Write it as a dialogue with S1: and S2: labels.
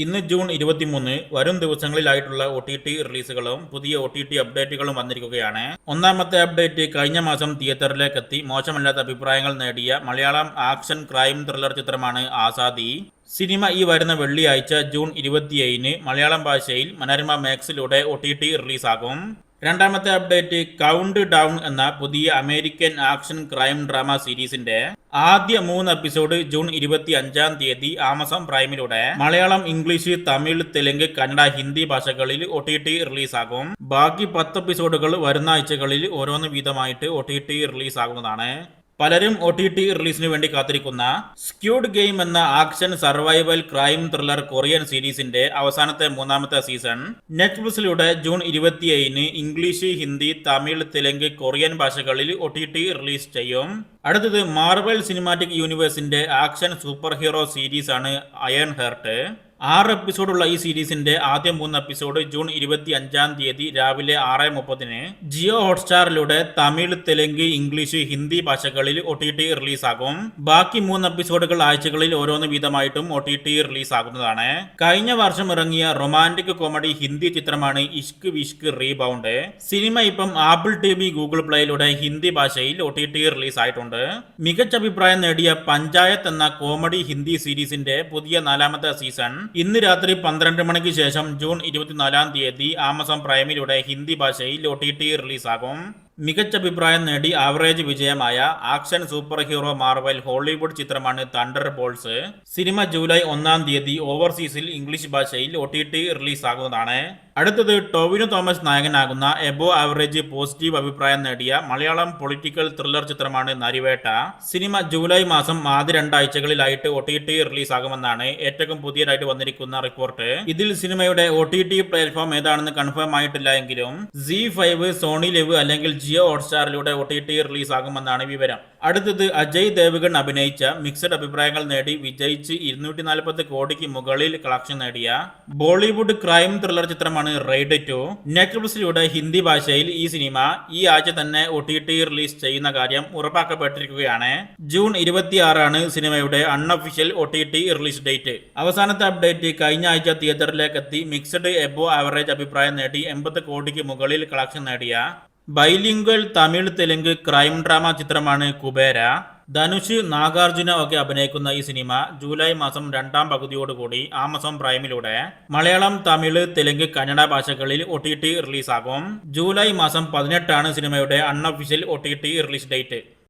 S1: ഇന്ന് ജൂൺ 23. വരും ദിവസങ്ങളിലായിട്ടുള്ള OTT റിലീസുകളും പുതിയ OTT അപ്ഡേറ്റുകളും വന്നിരിക്കുകയാണ്. ഒന്നാമത്തെ അപ്ഡേറ്റ് കഴിഞ്ഞ മാസം തിയേറ്ററിലേക്ക് എത്തി മോശമല്ലാത്ത അഭിപ്രായങ്ങൾ നേടിയ മലയാളം ആക്ഷൻ ക്രൈം ത്രില്ലർ ചിത്രമാണ് ആസാദി. സിനിമ ഈ വരുന്ന വെള്ളിയാഴ്ച ജൂൺ 27 മലയാളം ഭാഷയിൽ മനോരമ മാക്സിലൂടെ OTT റിലീസാകും. രണ്ടാമത്തെ അപ്ഡേറ്റ് കൗണ്ട് ഡൗൺ എന്ന പുതിയ അമേരിക്കൻ ആക്ഷൻ ക്രൈം ഡ്രാമ സീരീസിന്റെ ആദ്യ 3 എപ്പിസോഡ് ജൂൺ 25 ആമസോൺ പ്രൈമിലൂടെ മലയാളം, ഇംഗ്ലീഷ്, തമിഴ്, തെലുങ്ക്, കന്നഡ, ഹിന്ദി ഭാഷകളിൽ OTT റിലീസാകും. ബാക്കി 10 എപ്പിസോഡുകൾ വരുന്ന ആഴ്ചകളിൽ ഓരോന്ന് വീതമായിട്ട് OTT റിലീസാകുന്നതാണ്. പലരും OTT റിലീസിന് വേണ്ടി കാത്തിരിക്കുന്ന സ്ക്യൂഡ് ഗെയിം എന്ന action survival crime thriller Korean സീരീസിന്റെ അവസാനത്തെ 3ാമത്തെ സീസൺ നെറ്റ്ഫ്ലിക്സിലൂടെ June 27 English, Hindi, Tamil, Telugu, Korean ഭാഷകളിൽ OTT റിലീസ് ചെയ്യും. അടുത്തത് മാർവൽ സിനിമാറ്റിക് യൂണിവേഴ്സിന്റെ ആക്ഷൻ സൂപ്പർ ഹീറോ സീരീസ് ആണ് അയൺ ഹെർട്ട്. 6 എപ്പിസോഡുള്ള ഈ സീരീസിന്റെ ആദ്യ 3 എപ്പിസോഡ് ജൂൺ 25 രാവിലെ 6:30 ജിയോ ഹോട്ട്സ്റ്റാറിലൂടെ തമിഴ്, തെലുങ്ക്, ഇംഗ്ലീഷ്, ഹിന്ദി ഭാഷകളിൽ OTT റിലീസാകും. ബാക്കി 3 എപ്പിസോഡുകൾ ആഴ്ചകളിൽ ഓരോന്ന് വീതമായിട്ടും OTT റിലീസാകുന്നതാണ്. കഴിഞ്ഞ വർഷം ഇറങ്ങിയ റൊമാന്റിക് കോമഡി ഹിന്ദി ചിത്രമാണ് ഇഷ്ക് വിഷ്ക് റീബൗണ്ട്. സിനിമ ഇപ്പം ആപ്പിൾ TV, ഗൂഗിൾ പ്ലേയിലൂടെ ഹിന്ദി ഭാഷയിൽ OTT റിലീസ് ആയിട്ടുണ്ട്. മികച്ച അഭിപ്രായം നേടിയ പഞ്ചായത്ത് എന്ന കോമഡി ഹിന്ദി സീരീസിന്റെ പുതിയ 4ാമത്തെ സീസൺ ഇന്ന് രാത്രി 12 മണിക്ക് ശേഷം ജൂൺ 24 ആമസോൺ പ്രൈമിലൂടെ ഹിന്ദി ഭാഷയിൽ OTT റിലീസാകും. മികച്ച അഭിപ്രായം നേടി ആവറേജ് വിജയമായ action super hero Marvel Hollywood ചിത്രമാണ് തണ്ടർ ബോൾസ്. സിനിമ ജൂലൈ 1 ഓവർസീസിൽ ഇംഗ്ലീഷ് ഭാഷയിൽ OTT റിലീസാകുന്നതാണ്. അടുത്തത് ടോവിനോ തോമസ് നായകനാകുന്ന എബോ ആവറേജ് പോസിറ്റീവ് അഭിപ്രായം നേടിയ മലയാളം പൊളിറ്റിക്കൽ ത്രില്ലർ ചിത്രമാണ് നരിവേട്ട. സിനിമ ജൂലൈ മാസം ആദ്യ 2 ആഴ്ചകളിലായിട്ട് OTT റിലീസാകുമെന്നാണ് ഏറ്റവും പുതിയതായിട്ട് വന്നിരിക്കുന്ന റിപ്പോർട്ട്. ഇതിൽ സിനിമയുടെ OTT പ്ലാറ്റ്ഫോം ഏതാണെന്ന് കൺഫേം ആയിട്ടില്ല എങ്കിലും ZEE5, സോണി ലിവ് അല്ലെങ്കിൽ ജിയോ ഹോട്ട്സ്റ്റാറിലൂടെ OTT റിലീസാകുമെന്നാണ് വിവരം. അടുത്തത് അജയ് ദേവ്ഗൺ അഭിനയിച്ച മിക്സഡ് അഭിപ്രായങ്ങൾ നേടി വിജയിച്ച് 240 കോടിക്ക് മുകളിൽ കളക്ഷൻ നേടിയ ബോളിവുഡ് ക്രൈം ത്രില്ലർ ചിത്രമാണ് റെയ്ഡ് 2. നെറ്റ്ഫ്ലിക്സിലൂടെ ഹിന്ദി ഭാഷയിൽ ഈ സിനിമ ഈ ആഴ്ച തന്നെ OTT റിലീസ് ചെയ്യുന്ന കാര്യം ഉറപ്പാക്കപ്പെട്ടിരിക്കുകയാണ്. ജൂൺ 26 സിനിമയുടെ അൺഒഫീഷ്യൽ OTT റിലീസ് ഡേറ്റ്. അവസാനത്തെ അപ്ഡേറ്റ് കഴിഞ്ഞ ആഴ്ച തിയേറ്ററിലേക്ക് എത്തി മിക്സഡ് എബോ ആവറേജ് അഭിപ്രായം നേടി 80 കോടിക്ക് മുകളിൽ കളക്ഷൻ നേടിയ bilingual Tamil, Telugu crime drama ചിത്രമാണ് കുബേര. ധനുഷ്, നാഗാർജുന ഒക്കെ അഭിനയിക്കുന്ന ഈ സിനിമ ജൂലൈ മാസം 2ാം പകുതിയോടുകൂടി ആമസോൺ പ്രൈമിലൂടെ മലയാളം, തമിഴ്, തെലുങ്ക്, കന്നഡ ഭാഷകളിൽ OTT റിലീസാകും. ജൂലൈ മാസം 18 സിനിമയുടെ അൺഒഫീഷ്യൽ OTT റിലീസ് ഡേറ്റ്.